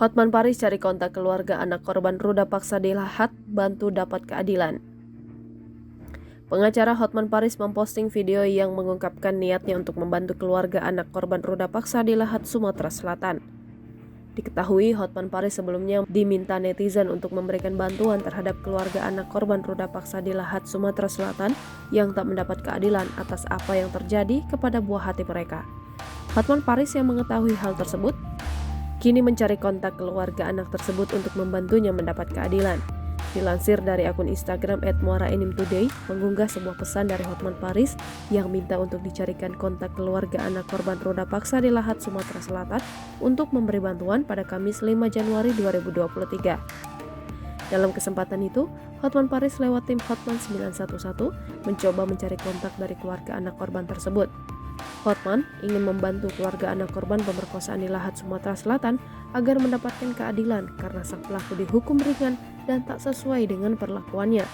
Hotman Paris cari kontak keluarga anak korban ruda paksa di Lahat, bantu dapat keadilan. Pengacara Hotman Paris memposting video yang mengungkapkan niatnya untuk membantu keluarga anak korban ruda paksa di Lahat, Sumatera Selatan. Diketahui Hotman Paris sebelumnya diminta netizen untuk memberikan bantuan terhadap keluarga anak korban ruda paksa di Lahat, Sumatera Selatan yang tak mendapat keadilan atas apa yang terjadi kepada buah hati mereka. Hotman Paris yang mengetahui hal tersebut kini mencari kontak keluarga anak tersebut untuk membantunya mendapat keadilan. Dilansir dari akun Instagram @muaraenimtoday, mengunggah sebuah pesan dari Hotman Paris yang minta untuk dicarikan kontak keluarga anak korban roda paksa di Lahat, Sumatera Selatan untuk memberi bantuan pada Kamis 5 Januari 2023. Dalam kesempatan itu, Hotman Paris lewat tim Hotman 911 mencoba mencari kontak dari keluarga anak korban tersebut. Hotman ingin membantu keluarga anak korban pemerkosaan di Lahat, Sumatera Selatan agar mendapatkan keadilan karena sang pelaku dihukum ringan dan tak sesuai dengan perlakuannya.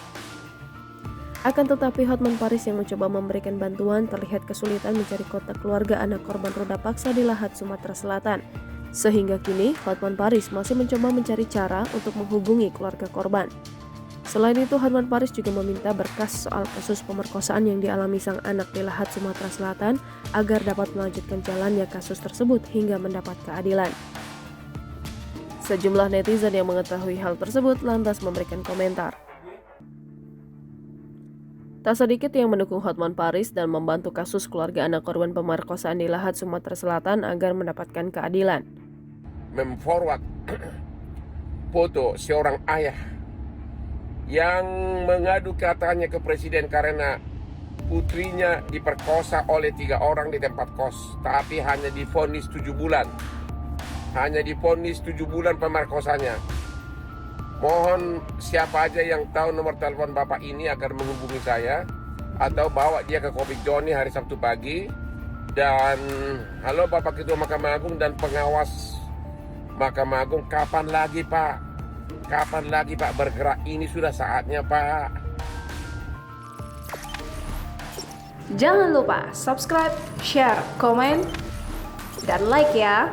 Akan tetapi Hotman Paris yang mencoba memberikan bantuan terlihat kesulitan mencari kontak keluarga anak korban roda paksa di Lahat, Sumatera Selatan. Sehingga kini Hotman Paris masih mencoba mencari cara untuk menghubungi keluarga korban. Selain itu, Hotman Paris juga meminta berkas soal kasus pemerkosaan yang dialami sang anak di Lahat, Sumatera Selatan agar dapat melanjutkan jalannya kasus tersebut hingga mendapat keadilan. Sejumlah netizen yang mengetahui hal tersebut lantas memberikan komentar. Tak sedikit yang mendukung Hotman Paris dan membantu kasus keluarga anak korban pemerkosaan di Lahat, Sumatera Selatan agar mendapatkan keadilan. Memforward foto seorang ayah yang mengadu katanya ke presiden karena putrinya diperkosa oleh 3 orang di tempat kos, tapi hanya divonis 7 bulan. Hanya divonis 7 bulan pemerkosanya. Mohon siapa aja yang tahu nomor telepon bapak ini agar menghubungi saya atau bawa dia ke Komik Joni hari Sabtu pagi. Dan halo Bapak Ketua Mahkamah Agung dan pengawas Mahkamah Agung, kapan lagi Pak? Kapan lagi Pak bergerak? Ini sudah saatnya Pak. Jangan lupa subscribe, share, komen, dan like ya.